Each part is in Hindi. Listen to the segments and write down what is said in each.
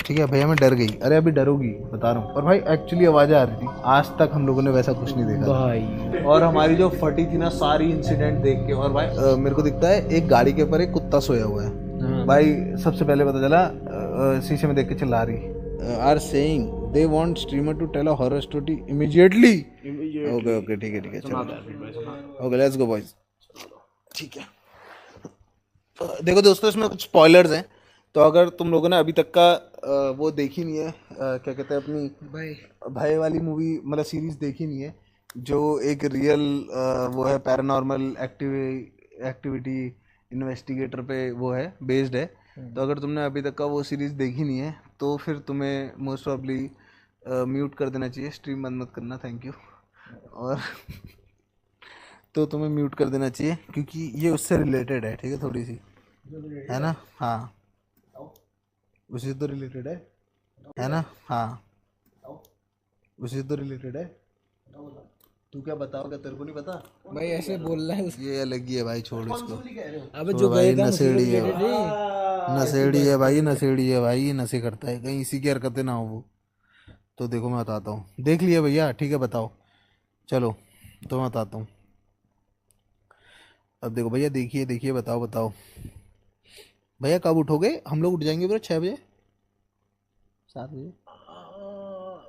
ठीक है भैया मैं डर गई। अरे अभी डरोगी बता रहा हूँ। और भाई एक्चुअली आवाज़ें आ रही थी। आज तक हम लोगों ने वैसा कुछ नहीं देखा भाई। और हमारी जो फटी थी ना सारी इंसिडेंट देख के। और भाई मेरे को दिखता है एक गाड़ी के ऊपर एक कुत्ता सोया हुआ है। हाँ। भाई सबसे पहले पता चला शीशे में देख के चिल्ला रही are saying they want streamer to tell a horror story immediately. Okay okay ठीक है चलो ओके लेट्स गो बॉयज। ठीक है देखो दोस्तों इसमें कुछ स्पॉयलर्स हैं तो अगर तुम लोगों ने अभी तक का वो देखी नहीं है क्या कहते हैं अपनी भय वाली मूवी मतलब सीरीज देखी नहीं है जो एक रियल वो है पैरानॉर्मल एक्टिविटी इन्वेस्टिगेटर पे वो है बेस्ड है। तो अगर तुमने अभी तक का वो सीरीज देखी नहीं है तो फिर तुम्हें मोस्ट प्रॉब्ली म्यूट कर देना चाहिए। स्ट्रीम बंद मत करना थैंक यू। और तो तुम्हें म्यूट कर देना चाहिए क्योंकि ये उससे रिलेटेड है ठीक है थोड़ी सी है ना। हाँ उसी से तो रिलेटेड है ना। हाँ उसी से तो रिलेटेड है। तू क्या बताओगा तेरे को नहीं पता भाई ऐसे बोल रहा है ये अलग ही है भाई छोड़ इसको। अबे छोड़ जो भाई गए थे नशेड़ी है नशेड़ी है भाई नशेड़ी है भाई नशे करता है कहीं इसी की हरकतें ना हो वो। तो देखो मैं बताता हूँ देख लिया भैया ठीक है बताओ चलो तो मैं बताता हूँ। अब देखो भैया देखिए देखिए बताओ बताओ भैया कब उठोगे। हम लोग उठ जाएंगे ब्रो 6 बजे 7 बजे।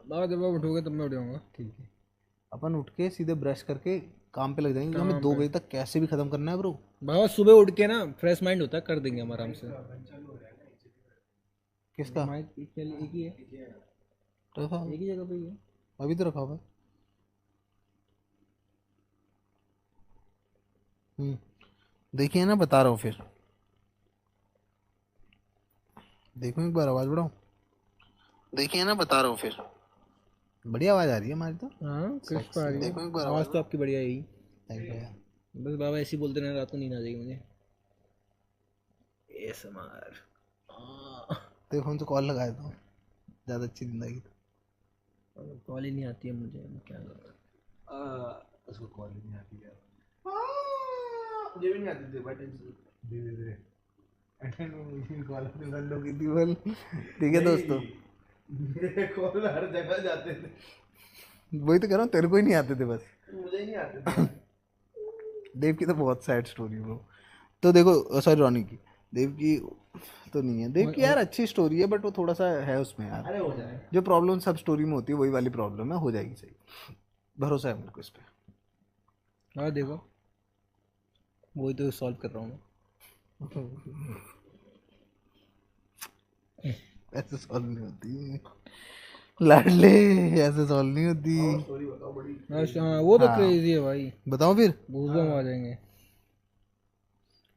बाबा जब आप उठोगे तब मैं उठ जाऊंगा। ठीक है अपन उठ के सीधे ब्रश करके काम पे लग जाएंगे क्योंकि हमें काम 2 पे बजे तक कैसे भी खत्म करना है ब्रो। बाबा सुबह उठ के ना फ्रेश माइंड होता है कर देंगे हम आराम से। किसका माइक एक ही है रखा एक ही जगह पे ही है। अभी तो रखा हुआ है। देखिए ना बता रहा हूँ फिर देखो एक बार आवाज़ बढ़ाऊँ। देखिए ना बता रहा हूँ फिर बढ़िया आवाज़ आ रही है हमारी तो। हाँ क्रिस्प आ रही देखो एक है बार आवाज़ तो आपकी बढ़िया है ही। थैंक यू भैया। बस बाबा ऐसे ही बोलते रहना रात को नींद आ जाएगी मुझे। ASMR तेरे फोन से कॉल लगाया था ज़्यादा अच्छी जिंदगी। कॉल ही नहीं आती है मुझे मैं क्या करूँ। उसको कॉल ही नहीं आती यार मुझे भी नहीं आती थी बट धीरे धीरे कॉल अपनी बंद हो गई थी बोल। ठीक है दोस्तों मेरे कॉल हर जगह जाते थे वही तो कह रहा हूँ तेरे को ही नहीं आते थे बस मुझे ही नहीं आते थे। देव की तो बहुत सैड स्टोरी ब्रो। तो देखो सॉरी रॉनी की देव की तो नहीं है। देव की यार अच्छी स्टोरी है बट वो थोड़ा सा है उसमें यार। अरे हो जाए जो प्रॉब्लम सब स्टोरी में होती है वही वाली प्रॉब्लम है हो जाएगी सही भरोसा है मेरे को इस पे। हाँ देखो वही तो सॉल्व कर रहा हूँ मैं। ऐसे सॉल्व नहीं होती लाडले ऐसे सॉल्व नहीं होती। हाँ वो तो हाँ क्रेजी है भाई। बताओ फिर गूज़बम्प आ जाएंगे।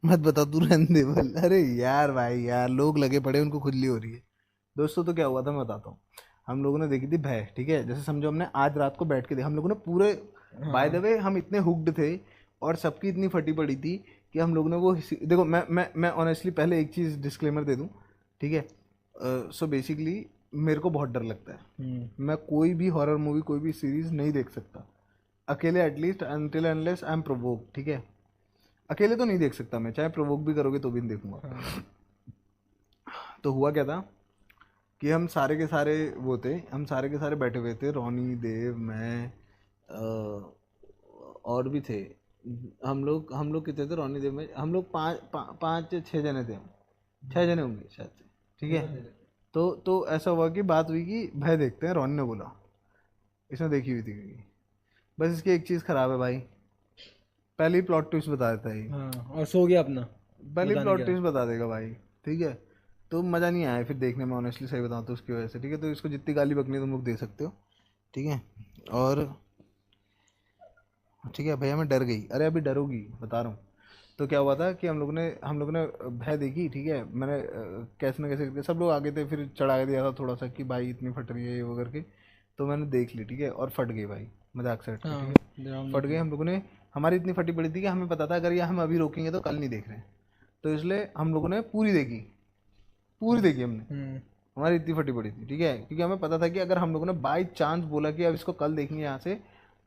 मत बता तू रहने दे बोल। अरे यार भाई यार लोग लगे पड़े उनको खुजली हो रही है। दोस्तों तो क्या हुआ था मैं बताता हूँ। हम लोगों ने देखी थी भय ठीक है जैसे समझो हमने आज रात को बैठ के देखा हम लोगों ने पूरे बाय द वे हम इतने हुक्ड थे और सबकी इतनी फटी पड़ी थी कि हम लोगों ने वो देखो मैं ऑनेस्टली पहले एक चीज़ डिस्क्लेमर दे दूँ ठीक है। सो बेसिकली मेरे को बहुत डर लगता है। मैं कोई भी हॉरर मूवी कोई भी सीरीज नहीं देख सकता अकेले at least until unless I am provoke ठीक है। अकेले तो नहीं देख सकता मैं चाहे प्रोवोक भी करोगे तो भी नहीं देखूंगा। तो हुआ क्या था कि हम सारे के सारे वो थे हम सारे के सारे बैठे हुए थे रॉनी देव मैं और भी थे। हम लोग कितने थे रॉनी देव में हम लोग 5 6 जने थे हम 6 जने होंगे शायद से ठीक है। तो ऐसा हुआ कि बात हुई कि भय देखते हैं रॉनी ने बोला इसने देखी हुई थी क्योंकि बस इसकी एक चीज़ ख़राब है भाई पहले ही प्लॉट ट्विस्ट बता देता है हाँ और सो गया अपना पहले ही प्लॉट ट्विस्ट बता देगा भाई ठीक है। तो मज़ा नहीं आया फिर देखने में ऑनेस्टली सही बताऊँ तो उसकी वजह से ठीक है। तो इसको जितनी गाली बकनी तुम लोग दे सकते हो ठीक है। और ठीक है भैया मैं डर गई। अरे अभी डरोगी बता रहा हूँ। तो क्या हुआ था कि हम लोग ने भय देखी ठीक है। मैंने कैसे ना कैसे करके सब लोग आगे थे फिर चढ़ा दिया था थोड़ा सा कि भाई इतनी फट रही है ये वो करके। तो मैंने देख ली ठीक है और फट गई भाई मजाक से हट के ठीक है फट गई। हम लोगों ने हमारी इतनी फटी पड़ी थी कि हमें पता था अगर ये हम अभी रोकेंगे तो कल नहीं देख रहे हैं। तो इसलिए हम लोगों ने पूरी देखी हमने। हमारी इतनी फटी पड़ी थी ठीक है क्योंकि हमें पता था कि अगर हम लोगों ने बाई चांस बोला कि अब इसको कल देखेंगे यहाँ से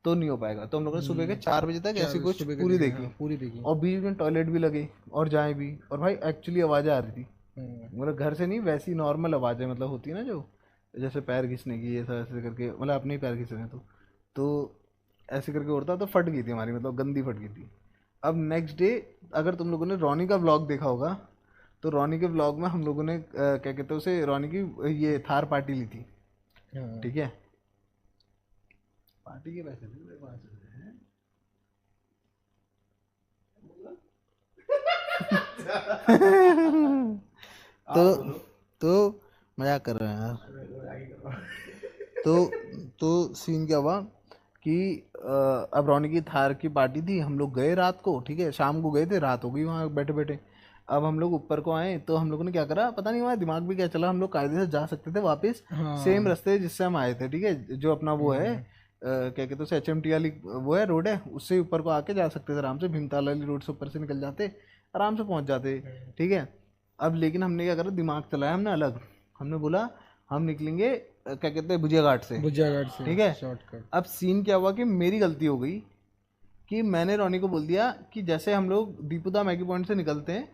तो नहीं हो पाएगा। तो हम लोगों ने सुबह के 4 बजे तक ऐसी कुछ पूरी देखी पूरी देखी। और बीच में टॉयलेट भी लगे और जाए भी और भाई एक्चुअली आवाज़ें आ रही थी मतलब घर से नहीं, वैसी नॉर्मल आवाज़ें मतलब होती है ना, जो जैसे पैर घिसने की, ये सब ऐसे करके, मतलब अपने ही पैर घिस रहे हैं तो ऐसे करके उड़ता तो फट गई थी हमारी, मतलब गंदी फट गई थी। अब नेक्स्ट डे, अगर तुम लोगों ने रॉनी का व्लॉग देखा होगा तो रॉनी के व्लॉग में हम लोगों ने क्या कहते हैं उसे, रॉनी की ये थार पार्टी ली थी, ठीक है। पार्टी के पैसे थे मेरे पास हैं। तो मजाक कर रहे हैं यार। तो सीन क्या हुआ कि अब रौनी की थार की पार्टी थी, हम लोग गए रात को, ठीक है, शाम को गए थे, रात हो गई वहाँ बैठे बैठे। अब हम लोग ऊपर को आए तो हम लोगों ने क्या करा पता नहीं, हमारे दिमाग में क्या चला, हम लोग कायदे से जा सकते थे वापस सेम रास्ते जिससे हम आए थे, ठीक है, जो अपना वो है क्या कहते हैं उसे, HMT वाली वो है रोड है, उससे ऊपर को आके जा सकते थे आराम से, भीमताल वाली रोड से ऊपर से निकल जाते, आराम से पहुंच जाते, ठीक है। अब लेकिन हमने क्या करा, दिमाग चलाया हमने अलग, हमने बोला हम निकलेंगे क्या कहते हैं भुजिया घाट से, ठीक है। शॉर्टकट। अब सीन क्या हुआ कि मेरी गलती हो गई कि मैंने रॉनी को बोल दिया कि जैसे हम लोग दीपुदा मैगी पॉइंट से निकलते हैं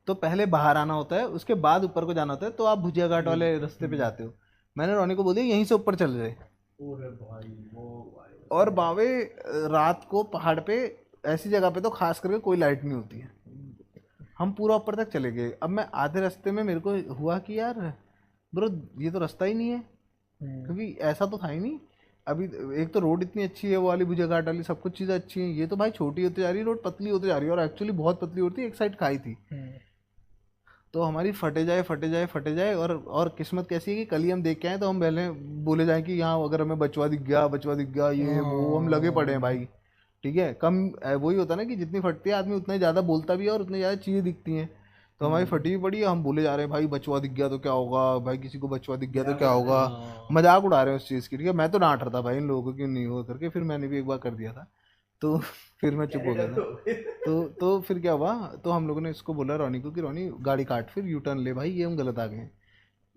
तो पहले बाहर आना होता है, उसके बाद ऊपर को जाना होता है, तो आप भुजिया घाट वाले रास्ते पे जाते हो। मैंने रॉनी को बोल दिया यहीं से ऊपर चल रहे, और बावे रात को पहाड़ पे ऐसी जगह पे तो खास करके कोई लाइट नहीं होती है, हम पूरा ऊपर तक चले गए। अब मैं आधे रास्ते में मेरे को हुआ कि यार ब्रो ये तो रास्ता ही नहीं है, क्योंकि ऐसा तो था ही नहीं अभी। एक तो रोड इतनी अच्छी है वो वाली भुजिया घाट वाली, सब कुछ चीज़ें अच्छी हैं, ये तो भाई छोटी होती जा रही है रोड, पतली होती जा रही है, और एक्चुअली बहुत पतली होती है, एक साइड खाई थी। तो हमारी फटे जाए, और किस्मत कैसी है कि कल ही हम देख के आए तो हम पहले बोले जाए कि यहाँ अगर हमें बचवा दिख गया ये वो, हम लगे पड़े हैं भाई, ठीक है। कम वही होता है ना कि जितनी फटती है आदमी उतना ही ज़्यादा बोलता भी है और उतनी ज़्यादा चीज़ें दिखती हैं। तो हमारी फटी भी पड़ी है, हम बोले जा रहे हैं भाई बचवा दिख गया तो क्या होगा, भाई किसी को बचवा दिख गया तो क्या होगा, मजाक उड़ा रहे हैं उस चीज़ की, ठीक है। मैं तो डांट रहा था भाई इन लोगों को क्यों नहीं हुआ करके, फिर मैंने भी एक बार कर दिया था, तो फिर मैं चुप हो गया था। तो फिर क्या हुआ, तो हम लोगों ने इसको बोला रॉनी को कि रॉनी गाड़ी काट, फिर यू टर्न ले भाई, ये हम गलत आ गए हैं।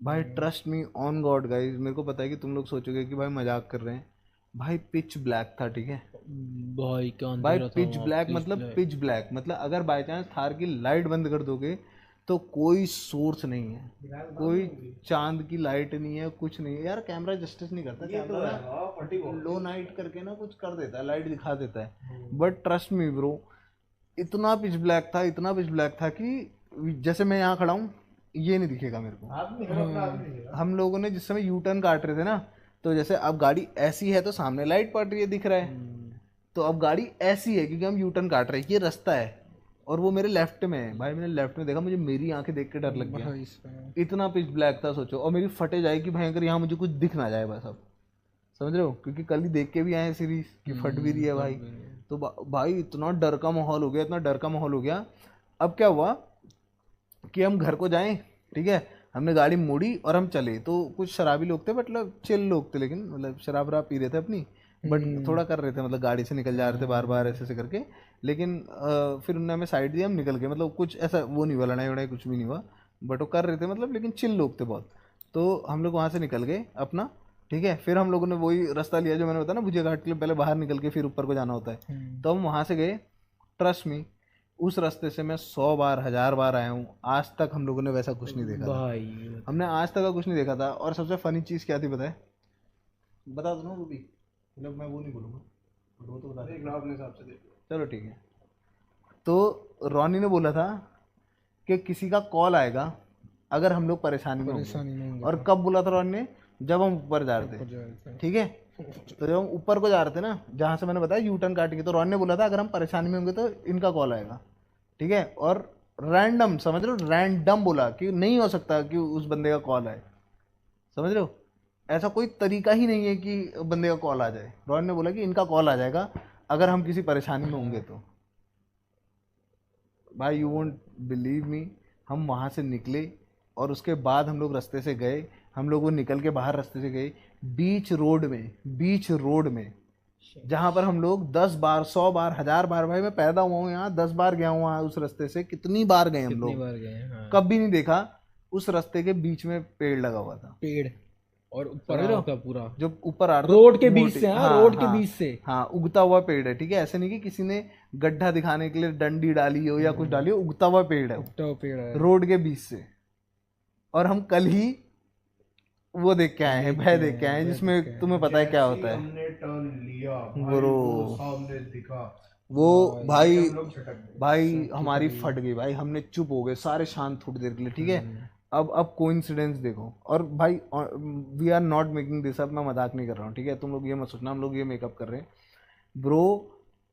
भाई trust me on God guys, मेरे को पता है कि तुम लोग सोचोगे कि भाई मजाक कर रहे हैं, भाई पिच ब्लैक था, ठीक है भाई क्या भाई, अंधेरा था पिच वहाँ, ब्लैक pitch मतलब black। पिच ब्लैक मतलब अगर बाय चांस थार की लाइट बंद कर दोगे तो कोई सोर्स नहीं है, कोई चांद की लाइट नहीं है, कुछ नहीं है यार, कैमरा जस्टिस नहीं करता, कैमरा लो नाइट करके ना कुछ कर देता है, लाइट दिखा देता है, बट ट्रस्ट मी ब्रो इतना पिच ब्लैक था, इतना पिच ब्लैक था कि जैसे मैं यहाँ खड़ा हूँ ये नहीं दिखेगा मेरे को। हम लोगों ने जिस समय यू टर्न काट रहे थे ना, तो जैसे अब गाड़ी ऐसी है तो सामने लाइट पड़ रही है दिख रहा है, तो अब गाड़ी ऐसी है क्योंकि हम यू टर्न काट रहे हैं, ये रास्ता है और वो मेरे लेफ्ट में है। भाई मैंने लेफ्ट में देखा, मुझे मेरी आंखें देख के डर लग गया, इतना पिच ब्लैक था सोचो, और मेरी फटे जाए कि भयंकर यहाँ मुझे कुछ दिख ना जाए बस। अब समझ रहे हो, क्योंकि कल ही देख के भी आए सीरीज की फट भी रही है भाई। तो भाई इतना डर का माहौल हो गया, इतना डर का माहौल हो गया। अब क्या हुआ कि हम घर को जाएं, ठीक है, हमने गाड़ी मोड़ी और हम चले, तो कुछ शराबी लोग थे, मतलब चिल लोग थे, लेकिन मतलब शराब वराब पी रहे थे अपनी, बट थोड़ा कर रहे थे, मतलब गाड़ी से निकल जा रहे थे बार बार ऐसे ऐसे करके, लेकिन फिर उन्होंने हमें साइड दिया, हम निकल गए, मतलब कुछ ऐसा वो नहीं हुआ, लड़ाई वड़ाई कुछ भी नहीं हुआ, बट वो कर रहे थे मतलब, लेकिन चिल लोग थे बहुत। तो हम लोग वहाँ से निकल गए अपना, ठीक है। फिर हम लोगों ने वही रास्ता लिया जो मैंने बताया ना, भुजिया घाट के लिए पहले बाहर निकल के फिर ऊपर को जाना होता है, तो हम वहाँ से गए। ट्रस्ट मी उस रास्ते से मैं 100 बार 1000 बार आया हूँ, आज तक हम लोगों ने वैसा कुछ नहीं देखा था, हमने आज तक का कुछ नहीं देखा था। और सबसे फनी चीज़ क्या थी बताए, बता दो ना वो भी, मतलब मैं वो नहीं बोलूँगा, वो तो बता देना अपने हिसाब से, चलो ठीक है। तो रॉनी ने बोला था कि किसी का कॉल आएगा अगर हम लोग परेशानी में होंगे, और कब बोला था रॉनी ने, जब हम ऊपर जा रहे थे, ठीक है। तो जब हम ऊपर को जा रहे थे ना, जहाँ से मैंने बताया यू टर्न काट के, तो रॉन ने बोला था अगर हम परेशानी में होंगे तो इनका कॉल आएगा, ठीक है। और रैंडम, समझ रहे हो, रैंडम बोला कि नहीं हो सकता कि उस बंदे का कॉल आए, समझ रहे हो, ऐसा कोई तरीका ही नहीं है कि बंदे का कॉल आ जाए। रॉन ने बोला कि इनका कॉल आ जाएगा अगर हम किसी परेशानी में होंगे तो। भाई यू वोंट बिलीव मी, हम वहाँ से निकले और उसके बाद हम लोग रास्ते से गए, हम लोग वो निकल के बाहर रास्ते से गए, बीच रोड में जहाँ पर हम लोग 10 बार 100 बार 1000 बार, भाई मैं पैदा हुआ हूँ यहाँ, 10 बार गया हूँ वहाँ उस रास्ते से, कितनी बार गए हम लोग, हाँ। कभी नहीं देखा उस रास्ते के बीच में पेड़ लगा हुआ था, पेड़, और ऊपर होता पूरा जो ऊपर आ रहा रोड के बीच से, रोड के बीच से, हाँ उगता हुआ पेड़ है, ठीक है। ऐसे नहीं कि किसी ने गड्ढा दिखाने के लिए डंडी डाली हो या कुछ डाली हो, उगता हुआ पेड़ है, पेड़ है रोड के बीच से, और हम कल ही वो देख के आए हैं, भय देख के आए हैं, जिसमें तुम्हें पता है क्या होता है। हमने टर्न लिया भाई, ब्रो वो सामने दिखा, वो भाई हम लोग झटक गए। भाई हमारी फट गई भाई, हमने चुप हो गए सारे शांत थोड़ी देर के लिए, ठीक है। अब कोइंसिडेंस देखो, और भाई we are not making this up, मैं मजाक नहीं कर रहा हूँ, ठीक है। तुम लोग ये मत सोचना हम लोग ये मेकअप कर रहे हैं ब्रो।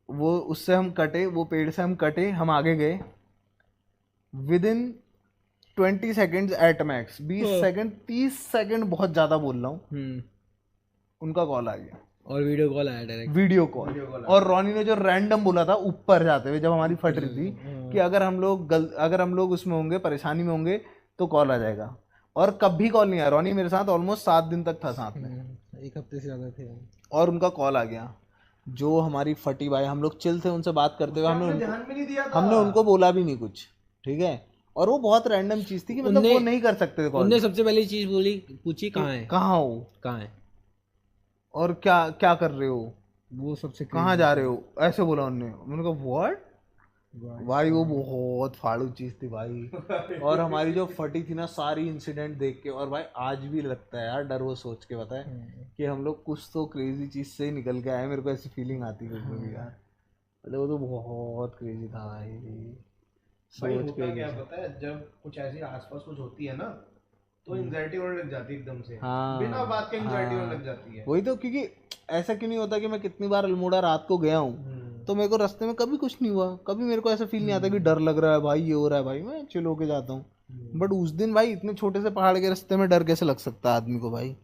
वो उससे हम कटे, वो पेड़ से हम कटे, हम आगे गए, with in 20 seconds at max, 20 second 30 second बहुत ज़्यादा बोल रहा हूँ, उनका कॉल आ गया, और वीडियो कॉल आया डायरेक्ट। Video call. और रॉनी ने जो रैंडम बोला था ऊपर जाते हुए जब हमारी फट रही थी कि अगर हम लोग उसमें होंगे, परेशानी में होंगे, तो कॉल आ जाएगा। और कभी कॉल नहीं आया। रॉनी मेरे साथ ऑलमोस्ट 7 दिन तक था साथ में, 1 हफ्ते से ज़्यादा थे। और उनका कॉल आ गया। जो हमारी फटी भाई, हम लोग चिल थे उनसे बात करते हुए, ध्यान भी नहीं दिया था। हमने उनको बोला भी नहीं कुछ, ठीक है। और वो बहुत रैंडम चीज थी कि मतलब वो नहीं कर सकते थे कॉल। उनने सबसे पहली चीज बोली, पूछी कहाँ है, कहाँ हो, कहाँ है, और क्या क्या कर रहे हो, वो सबसे कहाँ जा रहे हो, ऐसे बोला उन्होंने। मैंने कहा व्हाट भाई, वो बहुत फाड़ू चीज थी भाई। और हमारी जो फटी थी ना, सारी इंसिडेंट देख के, और भाई आज भी लगता है यार डर वो सोच के, पता है कि हम लोग कुछ तो क्रेजी चीज से ही निकल के आए। मेरे को ऐसी फीलिंग आती है कभी भी यार, मतलब वो तो बहुत क्रेजी था भाई। भाई होता क्या पता है, जब कुछ ऐसी आसपास कुछ होती है ना, तो एंजाइटी होने लग जाती है एकदम से। बिना बात के एंजाइटी होने लग जाती है। वही तो, क्योंकि ऐसा क्यों नहीं होता कि मैं कितनी बार अल्मोड़ा रात को गया हूँ, तो मेरे को रास्ते में कभी कुछ नहीं हुआ, कभी मेरे को ऐसा फील नहीं आता कि डर लग रहा है भाई, ये हो रहा है भाई, मैं चिल होके जाता हूँ। बट उस दिन भाई इतने छोटे से पहाड़ के रास्ते में डर कैसे लग सकता है आदमी को भाई।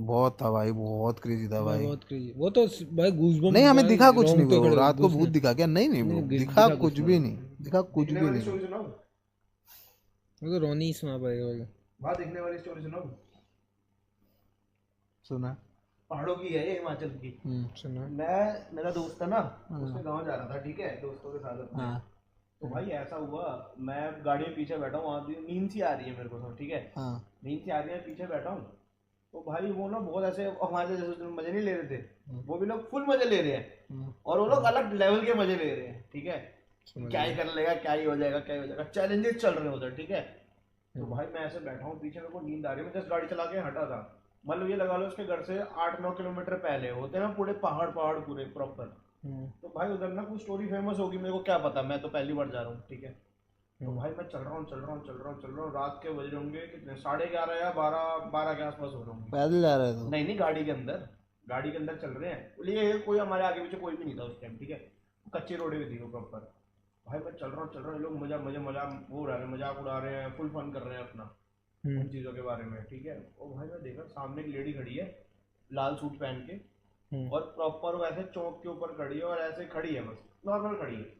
बहुत था भाई, बहुत क्रेजी था भाई, बहुत क्रेजी। वो तो भाई गूज़बम्प। नहीं हमें दिखा कुछ नहीं ब्रो, रात को भूत दिखा क्या? नहीं नहीं ब्रो, दिखा कुछ भी नहीं, दिखा कुछ भी नहीं। स्टोरी सुनाओ, वो तो रोनी ही सुना पड़ेगा भाई। बात दिखने वाली स्टोरी सुनाओ। सुना, पहाड़ों की है ये, हिमाचल की। सुना। मेरा दोस्त था ना, उसने गाँव जा रहा था, ठीक है, दोस्तों के साथ अपने। तो भाई ऐसा हुआ, मैं गाड़ी में पीछे बैठा हूँ, वहाँ नींद सी आ रही है मेरे को सब, ठीक है, नींद सी आ रही है, पीछे बैठा हूँ। तो भाई वो ना बहुत ऐसे हमारे जैसे मजे नहीं ले रहे थे, वो भी लोग फुल मजे ले रहे हैं, और वो लोग अलग लेवल के मजे ले रहे हैं, ठीक है। क्या ही कर लेगा, क्या ही हो जाएगा, क्या ही हो जाएगा, चैलेंजेस चल रहे हैं उधर, ठीक है। तो भाई मैं ऐसे बैठा हूँ, पीछे मेरे को नींद आ रही है, मैं जस्ट गाड़ी चला के हटा था, मतलब ये लगा लो उसके घर से 8-9 किलोमीटर पहले होते हैं ना पूरे पहाड़ पूरे प्रॉपर। तो भाई उधर ना कुछ स्टोरी फेमस होगी, मेरे को क्या पता, मैं तो पहली बार जा रहा हूँ, ठीक है। तो भाई मैं चल रहा हूँ, रात के बज रहे होंगे कितने, 11:30 या 12 के आसपास हो रहे होंगे। पैदल जा रहे थे? नहीं गाड़ी के अंदर चल रहे हैं, बोलिए कोई हमारे आगे पीछे कोई भी नहीं था उस टाइम, ठीक है, कच्ची रोड भी थी वो प्रॉपर। भाई मैं चल रहा हूँ, लोग मजाक वो उड़ा रहे हैं, मजाक उड़ा रहे हैं, फुल फन कर रहे हैं अपना उन चीज़ों के बारे में, ठीक है। और भाई मैं देखा सामने एक लेडी खड़ी है लाल सूट पहन के, और प्रॉपर वैसे चौक के ऊपर खड़ी है, और ऐसे खड़ी है, बस नॉर्मल खड़ी है।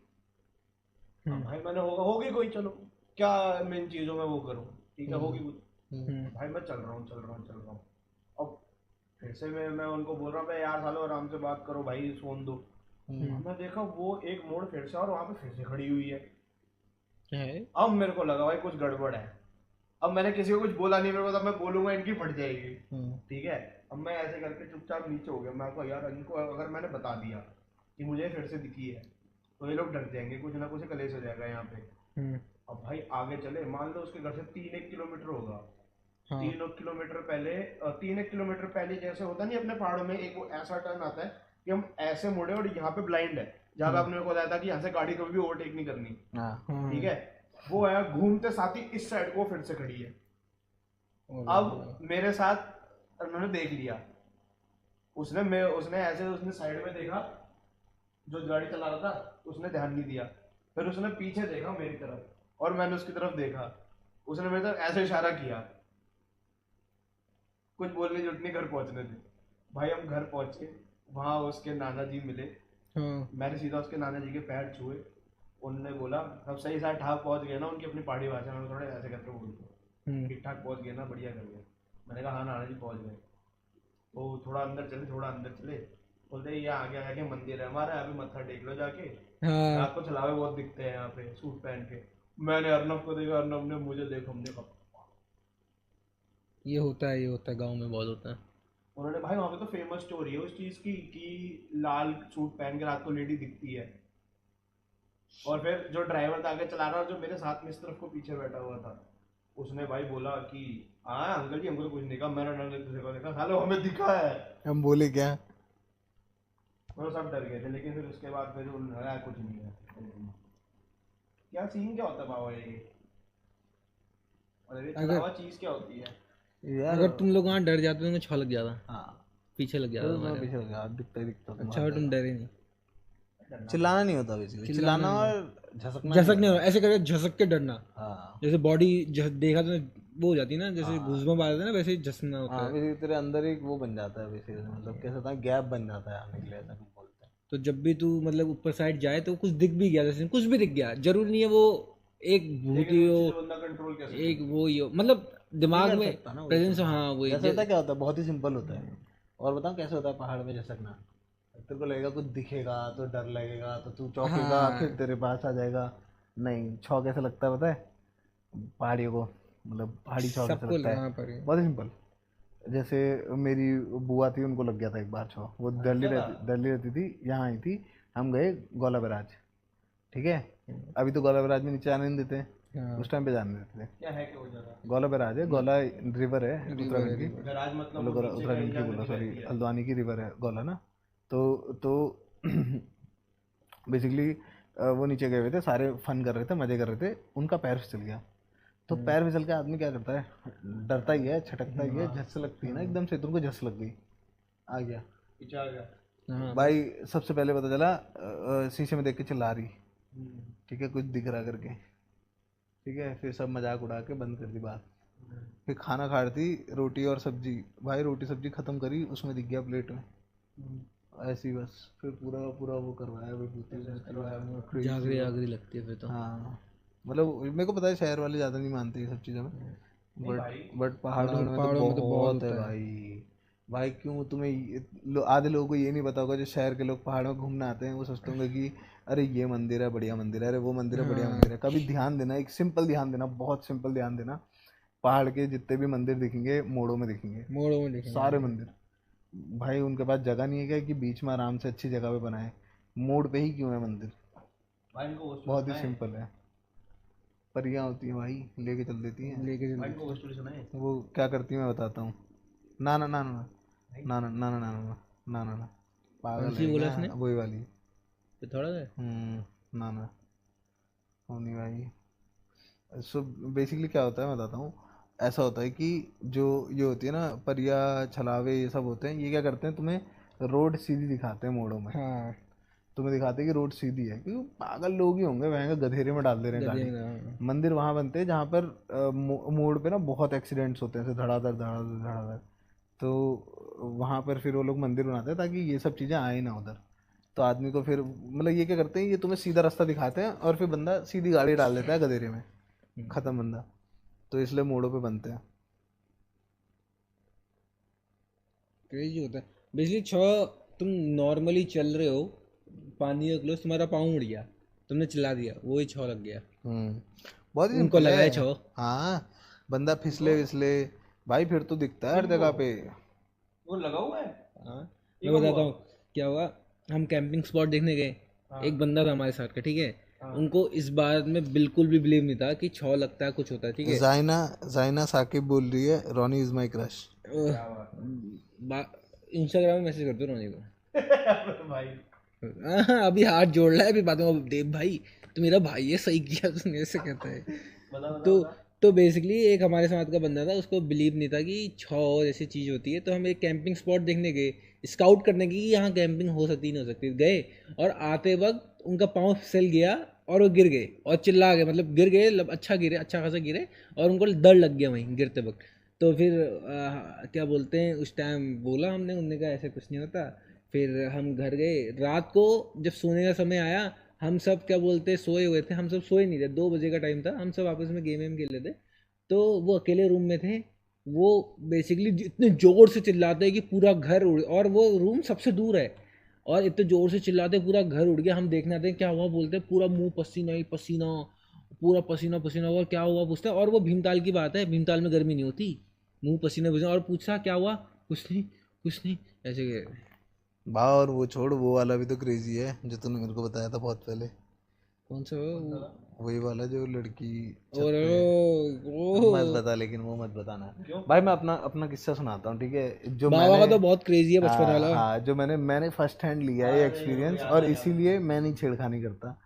भाई मैंने होगी कोई, चलो क्या मेन चीज़ों में वो करूँ, ठीक है, होगी कुछ। भाई मैं चल रहा हूँ। अब फिर से मैं उनको बोल रहा हूँ भाई यार सालो आराम से बात करो भाई, फोन दो। मैं देखा वो एक मोड़ फिर से, और वहाँ पे फिर से खड़ी हुई है। अब मेरे को लगा भाई कुछ गड़बड़ है। अब मैंने किसी को कुछ बोला नहीं, मेरे को तब मैं बोलूंगा इनकी फट जाएगी, ठीक है। अब मैं ऐसे करके चुपचाप नीचे हो गया। मैं को यार इनको अगर मैंने बता दिया कि मुझे फिर से दिखी है, तो ये लोग डर जाएंगे, कुछ ना कुछ कलेश हो जाएगा यहाँ पे। अब भाई आगे चले, मान लो उसके घर से 3-1 किलोमीटर होगा। 3-1 किलोमीटर पहले 3-1 किलोमीटर पहले जैसे होता नहीं अपने पहाड़ों में, एक वो ऐसा टर्न आता है कि हम ऐसे मुड़े, और यहाँ पे ब्लाइंड है, जहाँ पे आपने मेरे को बताया था कि यहाँ से गाड़ी कभी भी ओवरटेक नहीं करनी, ठीक है। वो है घूमते साथ ही इस साइड को फिर से खड़ी है। अब मेरे साथ उन्होंने देख लिया, उसने साइड में देखा, जो गाड़ी चला रहा था उसने ध्यान नहीं दिया, फिर उसने पीछे देखा मेरी तरफ, और मैंने उसकी तरफ देखा, उसने मेरी तरफ ऐसे इशारा किया, कुछ बोलने की जरूरत नहीं, घर पहुंचने थे। भाई हम घर पहुंचे, वहां उसके नाना जी मिले। मैंने सीधा उसके नाना जी के पैर छुए, उन्होंने बोला अब सही साथ ठाक पहुंच गए ना, उनकी अपनी पहाड़ी भाषा में थोड़े ऐसे करके बोलते, ठीक ठाक पहुंच गए ना, बढ़िया कर गए। मैंने कहा हाँ नाना जी पहुंच गए। तो थोड़ा अंदर चले, बोलते ये आगे आगे मंदिर है हमारा, यहाँ पे मत्था टेक लो जाके, आपको छलावे बहुत दिखते हैं यहाँ पे सूट पहन के। मैंने अर्नब को देखा, अर्नब ने मुझे देखा, हमने कहा ये होता है गाँव में बहुत होता है। उन्होंने भाई वहाँ पे तो फेमस स्टोरी है उस चीज की कि लाल सूट पहन के रात को लेडी दिखती है। और फिर जो ड्राइवर था आगे चला रहा, और जो मेरे साथ में इस तरफ को पीछे बैठा हुआ था, उसने भाई बोला कि हाँ अंकल जी हमको तो कुछ नहीं कहा, मैंने डर दूसरे को देखा, सालो हमें दिखा है। हम बोले क्या? वो सब डर गए थे, लेकिन फिर उसके बाद फिर उन्होंने कहा, कुछ नहीं है। क्या सीन क्या होता है बाबा ये, और ये चलावा चीज क्या होती है? यार अगर तुम लोग वहाँ डर जाते तो तुम्हें छह लग जाता, हाँ, पीछे लग जाता तो मैं तुम्हारे। पीछे लग गया, दिखता ही दिखता था। अच्छा तुम डरे नहीं। चिल्लाना नहीं होता बेसिकली, चिल्लाना और झसकना झसक नहीं होता, ऐसे करके झसक के डरना, हाँ जैसे बॉडी देखा तो वो हो जाती है ना, जैसे घूसबम आ जाता है ना, वैसे ही झसना होता हाँ, है। बेसिकली तेरे अंदर एक वो बन जाता है बेसिकली, मतलब कैसे होता है, गैप बन जाता है आने के लिए, ऐसा कुछ बोलते हैं। तो जब भी तू मतलब ऊपर साइड जाए तो कुछ दिख भी गया, जैसे कुछ भी दिख गया, जरूरी नहीं है वो एक भूत ही हो, बंदा कंट्रोल कैसे? एक वो ही हो, मतलब दिमाग में सकता ना वो प्रेजेंस। हाँ वही जैसे होता है, क्या होता है, बहुत ही सिंपल होता है। और बताऊँ कैसे होता है पहाड़ में झसकना? तेरे को लगेगा कुछ दिखेगा तो डर लगेगा, तो तू चौंकेगा, फिर तेरे पास आ जाएगा। नहीं, छौ कैसे लगता है पता है पहाड़ियों को? मतलब पहाड़ी छौ कैसे सबको लगता वहाँ है? पर ही। बहुत ही सिंपल। जैसे मेरी बुआ थी, उनको लग गया था एक बार छौ। वो दिल्ली रहती थी, यहाँ आई थी। हम गए गौला बैराज, ठीक है। अभी तो गौला बैराज में नीचे आने नहीं देते, हाँ। उस टाइम पे जाने देते थे। क्या है क्या हो जाता है? गौला बैराज है, गौला रिवर है उत्तराखंड की। गराज मतलब मतलब वो नीचे उत्तराखंड कहीं की बोला, जाके सॉरी, रहती है। हल्द्वानी की रिवर है गौला ना। तो बेसिकली वो नीचे गए हुए थे, सारे फन कर रहे थे, मजे कर रहे थे, उनका पैर फिसल गया। तो पैर फिसल के आदमी क्या करता है? डरता ही है, छटकता ही है, झस लगती है ना एकदम से, तुमको झस लग गई, आ गया पीछे आ गया। हाँ भाई। सबसे पहले पता चला शीशे में देख के चिल्ला रही, ठीक है, कुछ दिख रहा करके, ठीक है। फिर सब मजाक उड़ा के बंद कर दी बात। फिर खाना खा रही थी, रोटी और सब्जी, भाई रोटी सब्जी खत्म करी, उसमें दिख गया प्लेट में, ऐसे ही बस। फिर पूरा पूरा वो करवाया विभूति उसमें करवाया, crazy जागरी हुआ। जागरी लगती है फिर तो। हाँ, मतलब मेरे को पता है शहर वाले ज़्यादा नहीं मानते ये सब चीज़ों में, बट पहाड़ों में तो पहाड़ों में तो बहुत बहुत है होता है। भाई। भाई क्यों, तुम्हें आधे लोगों को ये नहीं पता होगा, जो शहर के लोग पहाड़ों में घूमने आते हैं, वो सोचते होंगे कि अरे ये मंदिर है बढ़िया मंदिर है, अरे वो मंदिर है बढ़िया मंदिर है। कभी ध्यान देना, एक सिंपल ध्यान देना, बहुत सिंपल ध्यान देना, पहाड़ के जितने भी मंदिर दिखेंगे मोड़ों में दिखेंगे, मोड़ों में देखेंगे। सारे मंदिर। भाई उनके पास जगह नहीं है क्या कि बीच में आराम से अच्छी जगह पे बनाए? मोड़ पे ही क्यों है मंदिर? भाई इनको वो बहुत ही सिंपल है। परियां होती हैं भाई, लेके चल देती हैं। लेके भाई इनको वो स्टोरी सुना है? वो क्या करती हैं मैं बताता हूँ। ना ना ना ना ना ना ना ना ना ना ना ना ना, पागल सी है बोला क्या? उसने वही वाली। तो थोड़ा सा। ना ना, होनी भाई। सो बेसिकली क्या होता है मैं बताता हूँ। ऐसा होता है कि जो ये होती है ना परिया, छलावे, ये सब होते हैं, ये क्या करते हैं, तुम्हें रोड सीधी दिखाते हैं मोड़ों में। हाँ तुम्हें दिखाते हैं कि रोड सीधी है, क्योंकि पागल लोग ही होंगे वहाँ, गधेरे में डाल दे रहे हैं गधे गाड़ी। में, हाँ। मंदिर वहाँ बनते हैं जहाँ पर मोड़ पे ना बहुत एक्सीडेंट्स होते हैं, ऐसे धड़ाधड़ धड़ाधड़ धड़ाधड़। तो वहाँ पर फिर वो लोग मंदिर बनाते हैं ताकि ये सब चीज़ें आए ना उधर। तो आदमी को फिर मतलब ये क्या करते हैं, ये तुम्हें सीधा रास्ता दिखाते हैं और फिर बंदा सीधी गाड़ी डाल देता है गधेरे में, खत्म बंदा। तो इसलिए मोड़ों पे बनते हैं। क्रेजी होता है बेसिकली। छः तुम नॉर्मली चल रहे हो, पानी के क्लोज, तुम्हारा पाँव मुड़ गया, तुमने चिल्ला दिया, वो ही छः लग गया, बहुत ही उनको सिंपल लगा है है। छः। हाँ, बंदा फिसले विसले भाई फिर तो दिखता है हर जगह पे। वो लगा हुआ है। हाँ मैं बताता हूँ क्या हुआ। हम कैंपिंग स्पॉट देखने गए, एक बंदा था हमारे साथ का, ठीक है। उनको इस बात में बिल्कुल भी बिलीव नहीं था कि छौ लगता है, कुछ होता है, ठीक है। जाइना साकिब बोल रही है रोनी इज माई क्रश। इंस्टाग्राम में मैसेज कर दो रोनी को। भाई हाँ, अभी हाथ जोड़ रहा है, अभी बातों में देव भाई तो मेरा भाई है, सही किया तुमने, ऐसे कहता है। तो बेसिकली एक हमारे साथ का बंदा था, उसको बिलीव नहीं था कि छौ और ऐसी चीज़ होती है। तो हम एक कैंपिंग स्पॉट देखने गए, स्काउट करने की कि यहाँ कैंपिंग हो सकती नहीं हो सकती। गए और आते वक्त उनका पाँव फिसल गया और वो गिर गए और चिल्ला गए, मतलब गिर गए, अच्छा गिरे, अच्छा खासा गिरे, और उनको डर लग गया वहीं गिरते वक्त। तो फिर क्या बोलते हैं, उस टाइम बोला हमने, उनने कहा ऐसे कुछ नहीं होता। फिर हम घर गए, रात को जब सोने का समय आया, हम सब क्या बोलते सोए हुए थे, हम सब सोए नहीं थे, 2 बजे का टाइम था, हम सब आपस में गेम वेम खेल रहे थे। तो वो अकेले रूम में थे, वो बेसिकली इतने जोर से चिल्लाते हैं कि पूरा घर उड़, और वो रूम सबसे दूर है, और इतने जोर से चिल्लाते पूरा घर उड़ गया। हम देखने आते हैं क्या हुआ, बोलते हैं पूरा मुंह पसीना ही पसीना, पूरा पसीना पसीना हुआ, क्या हुआ पूछते हैं। और वो भीमताल की बात है, भीमताल में गर्मी नहीं होती, मुंह पसीना पसीना, और पूछा क्या हुआ, कुछ नहीं कुछ नहीं, ऐसे। और वो छोड़, वो वाला भी तो क्रेजी है जो तूने मेरे को बताया था बहुत पहले। कौन सा वो? वही वाला जो लड़की छत और पे। वो मत बता, लेकिन वो मत बताना भाई। मैं अपना अपना किस्सा सुनाता हूँ, ठीक है? जो बाबा मैंने का तो बहुत क्रेजी है बचपन हाँ वाला। हाँ, जो मैंने फर्स्ट हैंड लिया है एक्सपीरियंस, और इसीलिए मैं नहीं छेड़खानी करता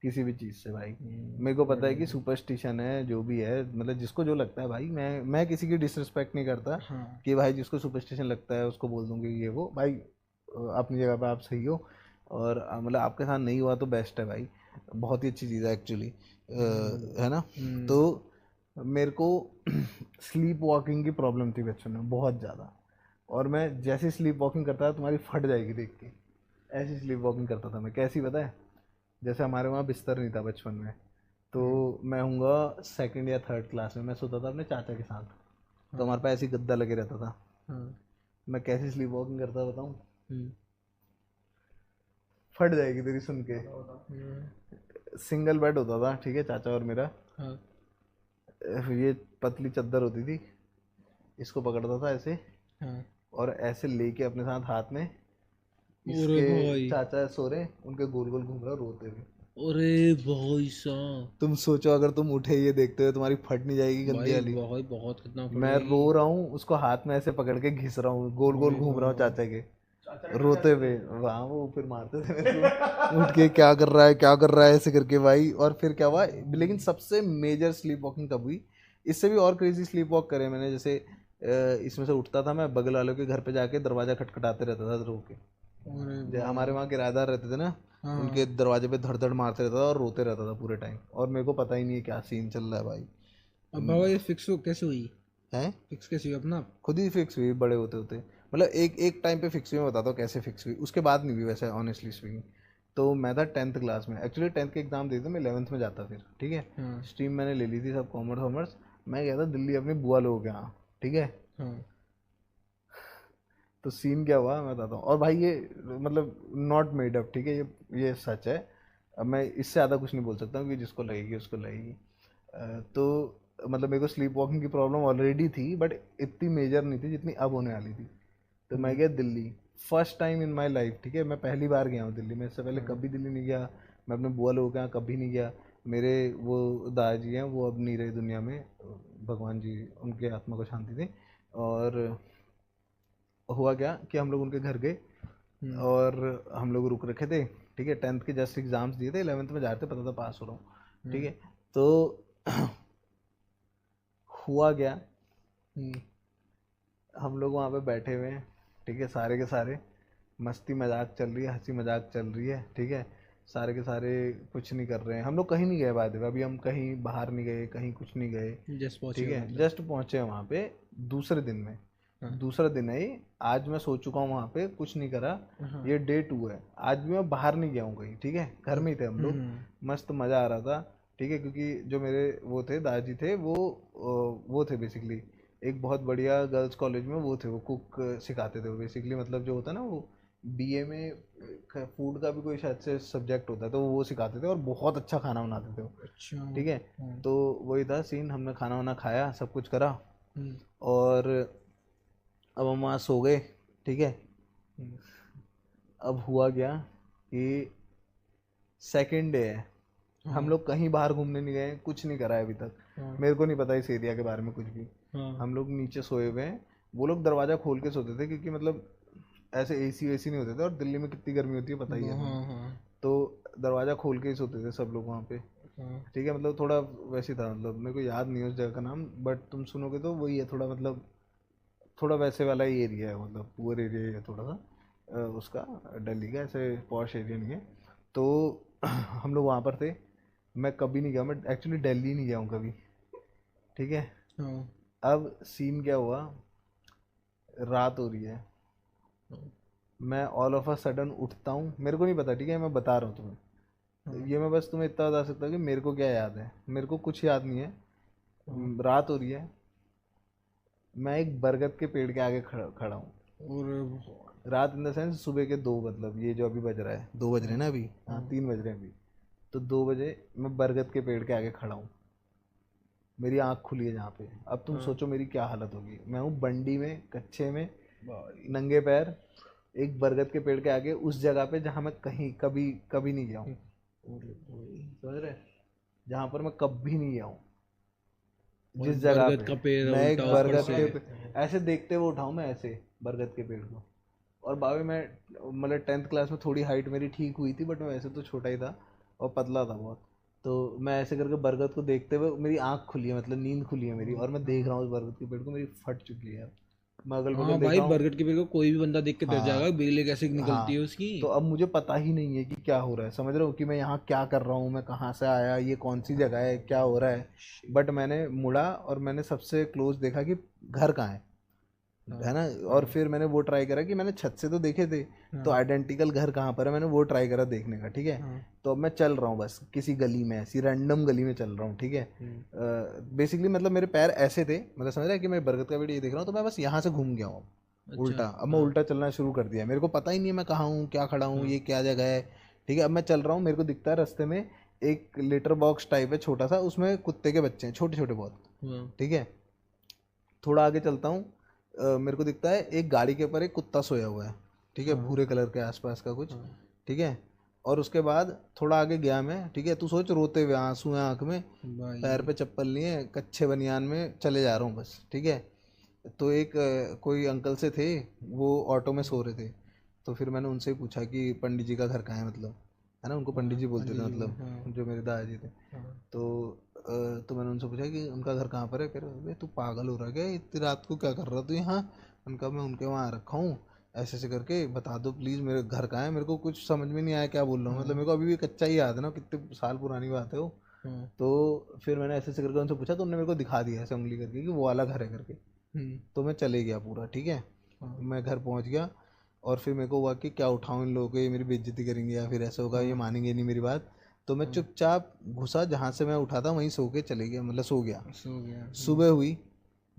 किसी भी चीज़ से भाई। मेरे को पता है कि सुपरस्टिशन है जो भी है, मतलब जिसको जो लगता है भाई, मैं किसी की डिसरिस्पेक्ट नहीं करता हाँ कि भाई जिसको सुपरस्टिशन लगता है उसको बोल दूंगी ये वो भाई। अपनी जगह पे आप सही हो, और मतलब आपके साथ नहीं हुआ तो बेस्ट है भाई, बहुत ही अच्छी चीज़ है एक्चुअली, है ना? तो मेरे को स्लीप वॉकिंग की प्रॉब्लम थी बचपन में बहुत ज़्यादा, और मैं जैसे स्लीप वॉकिंग करता था तुम्हारी फट जाएगी देख के, ऐसी स्लीप वॉकिंग करता था मैं। कैसी पता है? जैसे हमारे वहाँ बिस्तर नहीं था बचपन में, तो मैं हूँगा सेकंड या थर्ड क्लास में, मैं सोता था अपने चाचा के साथ, तो हमारे पास ऐसी गद्दा लगे रहता था। हाँ मैं कैसी स्लीप वॉकिंग करता बताऊँ? हम्म, फट जाएगी तेरी सुन के। सिंगल बेड होता था, ठीक है, चाचा और मेरा। हाँ ये पतली चादर होती थी, इसको पकड़ता था ऐसे, हाँ। और ऐसे लेके अपने साथ हाथ में, अरे इसके भाई, चाचा सो रहे, उनके गोल गोल घूम रहा रोते हुए। अरे भाई साहब, तुम सोचो अगर तुम उठे ये देखते हुए, तुम्हारी फट नहीं जाएगी गंदी भाई वाली? बहुत बहुत कितना फट मैं जाएगी। रो रहा हूँ, उसको हाथ में ऐसे पकड़ के घिस रहा हूँ, गोल गोल अरे घूम रहा हूँ भाई, चाचा के, रोते हुए। वहाँ वो फिर मारते थे मेरे को, उठ के क्या कर रहा है क्या कर रहा है ऐसे करके भाई। और फिर क्या हुआ, लेकिन सबसे मेजर स्लीप वॉकिंग कब हुई? इससे भी और क्रेजी स्लीप वॉक करे मैंने, जैसे इसमें से उठता था मैं, बगल वालों के घर पे जाके दरवाजा खटखटाते रहता था रो के। अरे हमारे वहाँ किराएदार रहते थे ना, हाँ उनके दरवाजे पे धड़ धड़ मारते रहता था और रोते रहता था पूरे टाइम, और मेरे को पता ही नहीं है क्या सीन चल रहा है भाई। अब बाबा ये फिक्स कैसे हुई? हैं? फिक्स कैसे हुई अपना? खुद ही फिक्स हुई बड़े होते होते, मतलब एक एक टाइम पे फिक्स हुई। मैं बताता हूँ कैसे फिक्स हुई, उसके बाद नहीं हुई वैसे ऑनेस्टली स्पीकिंग। तो मैं था 10th क्लास में, एक्चुअली 10th के एग्जाम देते मैं 11th में जाता फिर, ठीक है? हाँ स्ट्रीम मैंने ले ली थी सब कॉमर्स वॉमर्स। मैं गया था दिल्ली अपनी बुआ लोगों के यहाँ, ठीक है? हाँ तो सीन क्या हुआ मैं बताता हूँ, और भाई ये मतलब नॉट मेड अप, ठीक है? ये सच है। अब मैं इससे ज़्यादा कुछ नहीं बोल सकता हूँ कि जिसको लगेगी उसको लगेगी। तो मतलब मेरे को स्लीप वॉकिंग की प्रॉब्लम ऑलरेडी थी, बट इतनी मेजर नहीं थी जितनी अब होने वाली थी। तो मैं गया Delhi, first time in my life, ठीक है? मैं पहली बार गया हूँ दिल्ली, मैं इससे पहले कभी दिल्ली नहीं गया। मैं अपने बुआ लोगों के यहाँ कभी नहीं गया। मेरे वो दादाजी हैं, वो अब नहीं रहे दुनिया में, भगवान जी उनके आत्मा को शांति दें। और हुआ क्या कि हम लोग उनके घर गए, और हम लोग रुक रखे थे, ठीक है? 10th के जस्ट एग्जाम्स दिए थे, 11th में जा रहे थे, पता था पास हो रहा हूँ, ठीक है? तो हुआ क्या, हम लोग वहाँ पे बैठे हुए हैं, ठीक है? सारे के सारे मस्ती मजाक चल रही है, हंसी मजाक चल रही है, ठीक है? सारे के सारे कुछ नहीं कर रहे हैं, हम लोग कहीं नहीं गए बाय द वे, अभी हम कहीं बाहर नहीं गए, कहीं कुछ नहीं गए, जस्ट पहुंचे ठीक हो है? मतलब? जस्ट पहुंचे हैं वहाँ पे दूसरे दिन में। दूसरा दिन है ये, आज मैं सो चुका हूँ वहाँ पे, कुछ नहीं करा। ये डे 2 है, आज भी मैं बाहर नहीं गया हूँ कहीं, ठीक है? घर में ही थे हम लोग, मस्त मज़ा आ रहा था, ठीक है? क्योंकि जो मेरे वो थे दादाजी थे, वो थे बेसिकली एक बहुत बढ़िया गर्ल्स कॉलेज में, वो थे, वो कुक सिखाते थे वो बेसिकली, मतलब जो होता है ना वो बीए में फूड का भी कोई शायद से सब्जेक्ट होता है, तो वो सिखाते थे और बहुत अच्छा खाना बनाते थे वो, अच्छा। ठीक है? तो वही था सीन, हमने खाना वाना खाया, सब कुछ करा, हम्म, और अब हम वहाँ सो गए, ठीक है? अब हुआ क्या कि सेकेंड डे है, हम लोग कहीं बाहर घूमने नहीं गए, कुछ नहीं करा है अभी तक। मेरे को नहीं पता इस एरिया के बारे में कुछ भी। हम लोग नीचे सोए हुए हैं, वो लोग दरवाज़ा खोल के सोते थे, क्योंकि मतलब ऐसे एसी वेसी नहीं होते थे, और दिल्ली में कितनी गर्मी होती है पता ही है तुम्हें। तो दरवाज़ा खोल के ही सोते थे सब लोग वहाँ पे, ठीक है? मतलब थोड़ा वैसे था, मतलब मेरे को याद नहीं है उस जगह का नाम, बट तुम सुनोगे तो वही है, थोड़ा मतलब थोड़ा वैसे वाला ही एरिया है, मतलब पुअर एरिया ही है थोड़ा सा, उसका दिल्ली का ऐसे पॉश एरिया नहीं है। तो हम लोग वहाँ पर थे, मैं कभी नहीं गया, मैं एक्चुअली दिल्ली नहीं गया हूँ कभी, ठीक है? अब सीन क्या हुआ, रात हो रही है, मैं ऑल ऑफ अ सडन उठता हूँ, मेरे को नहीं पता, ठीक है? मैं बता रहा हूँ तुम्हें, ये मैं बस तुम्हें इतना बता सकता हूँ कि मेरे को क्या याद है, मेरे को कुछ याद नहीं है। रात हो रही है, मैं एक बरगद के पेड़ के आगे खड़ा खड़ा हूँ। और रात इन द सेंस सुबह के 2, मतलब ये जो अभी बज रहा है, 2 बज रहे हैं ना अभी, हाँ 3 बज रहे हैं अभी, तो 2 बजे मैं बरगद के पेड़ के आगे खड़ा हूँ, मेरी आँख खुली है जहाँ पे। अब तुम सोचो मेरी क्या हालत होगी, मैं हूँ बंडी में, कच्चे में, नंगे पैर, एक बरगद के पेड़ के आगे, उस जगह पे जहाँ मैं कहीं कभी कभी नहीं गया हूँ, समझ रहे, जहाँ पर मैं कभी नहीं गया हूँ, जिस जगह बरगद का पेड़ मैं एक उल्टा ऊपर बरगद से। के ऐसे देखते हुए उठाऊं मैं ऐसे बरगद के पेड़ को। और बाबे मैं मतलब 10th क्लास में थोड़ी हाइट मेरी ठीक हुई थी, बट मैं वैसे तो छोटा ही था और पतला था बहुत। तो मैं ऐसे करके बरगद को देखते हुए मेरी आंख खुली है, मतलब नींद खुली है मेरी, और मैं देख रहा हूँ उस बरगद के पेड़ को, मेरी फट चुकी है। मैं अगल हाँ बगल देख भाई, रहा हूँ। बरगद के पेड़ को कोई भी बंदा देख के डर जाएगा, हाँ बेलें कैसे निकलती है हाँ। उसकी। तो अब मुझे पता ही नहीं है कि क्या हो रहा है, समझ रहे हो कि मैं यहाँ क्या कर रहा हूँ, मैं कहाँ से आया, ये कौन सी जगह है, क्या हो रहा है। बट मैंने मुड़ा और मैंने सबसे क्लोज देखा कि घर कहाँ है ना। और फिर मैंने वो ट्राई करा कि मैंने छत से तो देखे थे, तो आइडेंटिकल घर कहाँ पर है, मैंने वो ट्राई करा देखने का, ठीक है। तो अब मैं चल रहा हूँ बस किसी गली में, ऐसी रैंडम गली में चल रहा हूँ, ठीक है। बेसिकली मतलब मेरे पैर ऐसे थे, मतलब समझ रहा है कि मैं बरगद का पेड़ ये देख रहा हूँ, तो मैं बस यहाँ से घूम गया हूँ उल्टा। अब मैं उल्टा चलना शुरू कर दिया, मेरे को पता ही नहीं है मैं कहाँ हूँ, क्या खड़ा हूँ, ये क्या जगह है, ठीक है। अब मैं चल रहा हूँ, मेरे को दिखता है रास्ते में एक लेटर बॉक्स टाइप है छोटा सा, उसमें कुत्ते के बच्चे हैं छोटे छोटे बहुत, ठीक है। थोड़ा आगे चलता हूँ, मेरे को दिखता है एक गाड़ी के ऊपर एक कुत्ता सोया हुआ है, ठीक है, भूरे कलर के आसपास का कुछ, ठीक है। और उसके बाद थोड़ा आगे गया मैं, ठीक है, तू सोच रोते हुए, आंसू हैं आँख में, पैर पे चप्पल नहीं है, कच्चे बनियान में चले जा रहा हूँ बस, ठीक है। तो एक कोई अंकल से थे, वो ऑटो में सो रहे थे। तो फिर मैंने उनसे पूछा कि पंडित जी का घर कहाँ है, मतलब है ना, उनको पंडित जी बोलते थे, मतलब जो मेरे दादाजी थे। तो मैंने उनसे पूछा कि उनका घर कहाँ पर है। फिर अरे तू पागल हो रहा है क्या, इतनी रात को क्या कर रहा तू यहाँ। उनका मैं उनके वहाँ रखा हूँ, ऐसे ऐसे करके बता दो प्लीज़ मेरे घर कहाँ है। मेरे को कुछ समझ में नहीं आया क्या बोल रहा हूँ, मतलब मेरे को अभी भी कच्चा ही याद है ना, कितने साल पुरानी बात है वो। तो फिर मैंने ऐसे ऐसे करके उनसे पूछा, तो उन्होंने मेरे को दिखा दिया ऐसे उंगली करके कि वो वाला घर है करके। तो मैं चले गया पूरा, ठीक है। मैं घर पहुंच गया, और फिर मेरे को हुआ कि क्या उठाऊं इन लोगों को, ये मेरी बेइज्जती करेंगे या फिर ऐसा होगा, ये मानेंगे नहीं मेरी बात। तो मैं चुपचाप घुसा जहाँ से मैं उठा था, वहीं सो के चले गया, मतलब सो गया। सुबह हुई,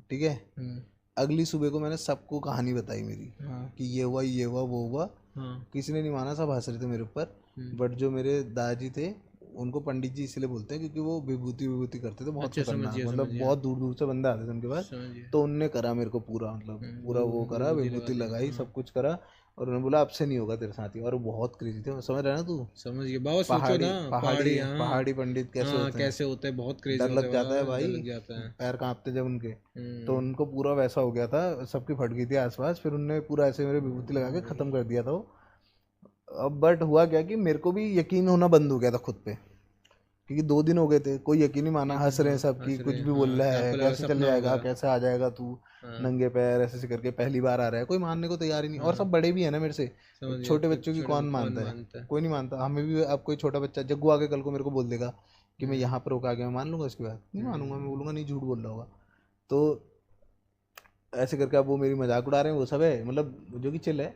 ठीक है। अगली सुबह को मैंने सबको कहानी बताई मेरी, कि ये हुआ, ये हुआ, वो हुआ। किसी ने नहीं माना, सब हंस रहे थे मेरे ऊपर। बट जो मेरे दादाजी थे, उनको पंडित जी इसलिए बोलते हैं क्योंकि वो विभूति विभूति करते थे बहुत खतरनाक, मतलब बहुत दूर दूर से बंदे आते थे उनके पास। तो उनने करा मेरे को पूरा, मतलब पूरा वो करा, विभूति लगाई, सब कुछ करा। और उन्होंने बोला अब से नहीं होगा तेरे साथ ही। और वो बहुत क्रेजी थे, समझ रहा है ना तू। समझ गया बाबा, सोचो पहाड़ी ना, पहाड़ी हाँ, पहाड़ी पंडित कैसे हाँ, होते हैं, कैसे होते हैं, बहुत क्रेजी डर होते लग हैं जाता है बाबा, भाई, डर लग जाता है। पैर कांपते जब उनके। तो उनको पूरा वैसा हो गया था, सबकी फट गई थी आसपास। फिर उनने पूरा ऐसे मेरे विभूति लगा के खत्म कर दिया था वो। अब बट हुआ क्या कि मेरे को भी यकीन होना बंद हो गया था खुद पे, क्योंकि 2 दिन हो गए थे, कोई यकीन नहीं माना, हंस रहे हैं सब कि कुछ भी बोल रहा है, कैसे चले जाएगा, कैसे आ जाएगा तू नंगे पैर ऐसे ऐसे करके, पहली बार आ रहा है, कोई मानने को तैयार ही नहीं। और सब बड़े भी है ना मेरे से, छोटे बच्चों की कौन मानता है, कोई नहीं मानता। हमें भी अब कोई छोटा बच्चा जग्गू आके कल को मेरे को बोल देगा कि मैं यहाँ पर होकर आ गया, मैं मान लूंगा उसकी बात, नहीं मानूंगा, मैं बोलूंगा नहीं, झूठ बोल रहा होगा। तो ऐसे करके अब वो मेरी मजाक उड़ा रहे हैं, वो सब है, मतलब जो कि चिल है।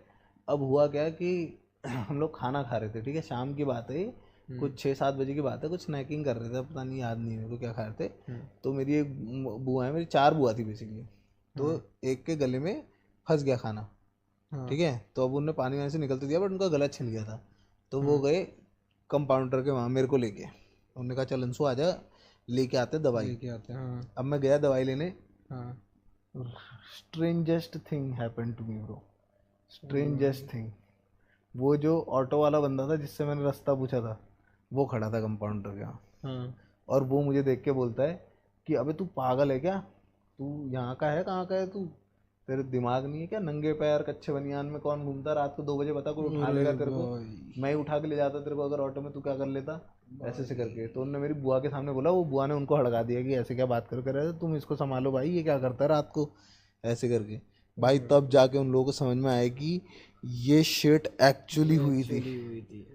अब हुआ क्या कि हम लोग खाना खा रहे थे, ठीक है, शाम की बात है, कुछ 6-7 बजे की बात है, कुछ स्नैकिंग कर रहे थे, पता नहीं, याद नहीं मेरे को क्या खा रहे थे। तो मेरी एक बुआ है, मेरी 4 बुआ थी बेसिकली। तो एक के गले में फंस गया खाना, ठीक है। तो अब उनने पानी वानी से निकलते दिया, बट उनका गला छिल गया था। तो वो गए कंपाउंडर के वहाँ, मेरे को लेके, उन्होंने कहा चल अंशु आ जा, लेके आते दवाई। अब मैं गया दवाई लेने, strangest thing happened to me bro, strangest thing. वो जो ऑटो वाला बंदा था जिससे मैंने रास्ता पूछा था, वो खड़ा था कंपाउंडर के यहाँ। और वो मुझे देख के बोलता है कि अबे तू पागल है क्या, तू यहाँ का है, कहाँ का है तू, तेरे दिमाग नहीं है क्या, नंगे पैर कच्चे बनियान में कौन घूमता रात को 2 बजे, बता कोई उठा लेगा तेरे को, मैं ही उठा के ले जाता तेरे को अगर ऑटो में, तू क्या कर लेता, ऐसे ऐसे करके। तो उन्होंने मेरी बुआ के सामने बोला, वो बुआ ने उनको हड़का दिया कि ऐसे क्या बात कर रहे थे, तुम इसको संभालो भाई, ये क्या करता है रात को, ऐसे करके। भाई तब जाके उन लोगों को समझ में आया कि ये शिट एक्चुअली हुई थी।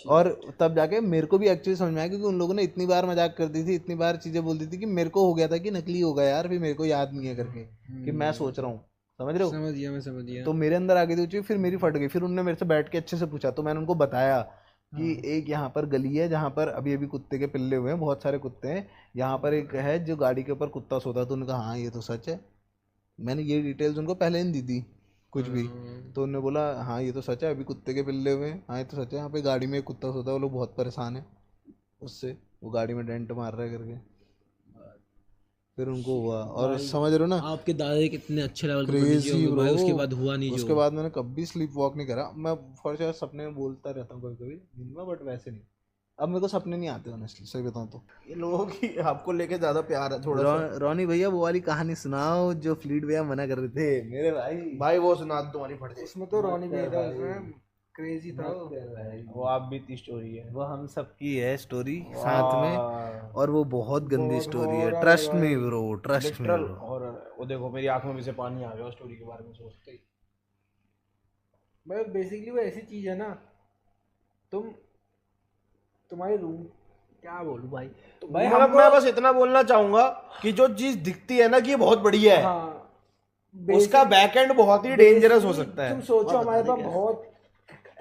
और तब जाके मेरे को भी एक्चुअली समझ में आया, क्योंकि उन लोगों ने इतनी बार मजाक कर दी थी, इतनी बार चीजें बोल दी थी, कि मेरे को हो गया था कि नकली होगा यार, फिर मेरे को याद नहीं है करके, कि मैं सोच रहा हूँ, समझ रहे हो। समझ गया, मैं समझ गया। तो मेरे अंदर आ गई थी वो चीज़, फिर मेरी फट गई। फिर उन्होंने मेरे से बैठ के अच्छे से पूछा, तो मैंने उनको बताया कि एक यहाँ पर गली है जहाँ पर अभी अभी कुत्ते के पिल्ले हुए हैं, बहुत सारे कुत्ते हैं, यहाँ पर एक है जो गाड़ी के ऊपर कुत्ता सोता। तो उन्होंने कहा हाँ ये तो सच है। मैंने ये डिटेल्स उनको पहले नहीं दी थी कुछ भी। तो उन्होंने बोला हाँ ये तो सच है, अभी कुत्ते के पिल्ले हुए हैं, हाँ ये तो सच है, यहाँ पे गाड़ी में एक कुत्ता सोता है, वो लोग बहुत परेशान है उससे, वो गाड़ी में डेंट मार रहा है करके। फिर उनको हुआ, और समझ रहे हो ना, आपके दादा कितने अच्छे लेवल के पंडित जी क्रेजी होंगे ब्रो। भाई, उसके बाद हुआ नहीं उसके जो। बाद मैंने कभी स्लीप वॉक नहीं करा। मैं फॉर श्योर सपने में बोलता रहता हूँ कभी कभी दिन में, बट वैसे नहीं। अब मेरे को सपने नहीं आते ऑनेस्टली, सही बताऊं तो। ये लोगों की आपको लेके ज्यादा प्यार है थोड़ा सा। रोनी भैया वो वाली कहानी सुनाओ जो फ्लीट भैया मना कर रहे थे मेरे भाई। भाई वो सुना दो तुम्हारी फट जाए। उसमें तो रॉनी भी था, उसमें क्रेजी था वो। वो आप बीती स्टोरी है। वो हम सबकी है स्टोरी साथ में, और वो बहुत गंदी स्टोरी है, trust me bro, trust me literal. Bro. और वो देखो मेरी आंखों में से पानी आ गया स्टोरी के बारे में सोचते ही। भाई बेसिकली वो ऐसी चीज है ना, तुम्हारे रूम, क्या बोलूं भाई। तो भाई मतलब मैं बस इतना बोलना चाहूंगा कि जो चीज दिखती है ना कि ये बहुत बढ़िया है, हाँ, उसका बैक एंड बहुत ही डेंजरस हो सकता है। तुम सोचो हमारे पास बहुत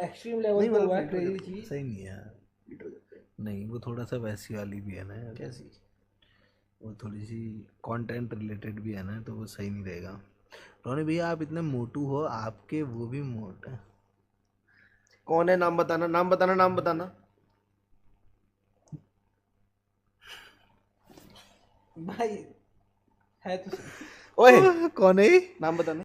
एक्सट्रीम लेवल पे हुआ है क्रेजी चीज। सही नहीं है यार, नहीं वो थोड़ा सा वैसी वाली भी है ना यार। कैसी? वो थोड़ी सी कंटेंट रिलेटेड भी है ना, तो वो सही नहीं रहेगा। रोनी भैया आप इतने मोटू हो, आपके वो भी मोटे हैं। कौन है? नाम बताना, नाम बताना, नाम बताना। भाई है तो ओए कौन है? नाम बताना।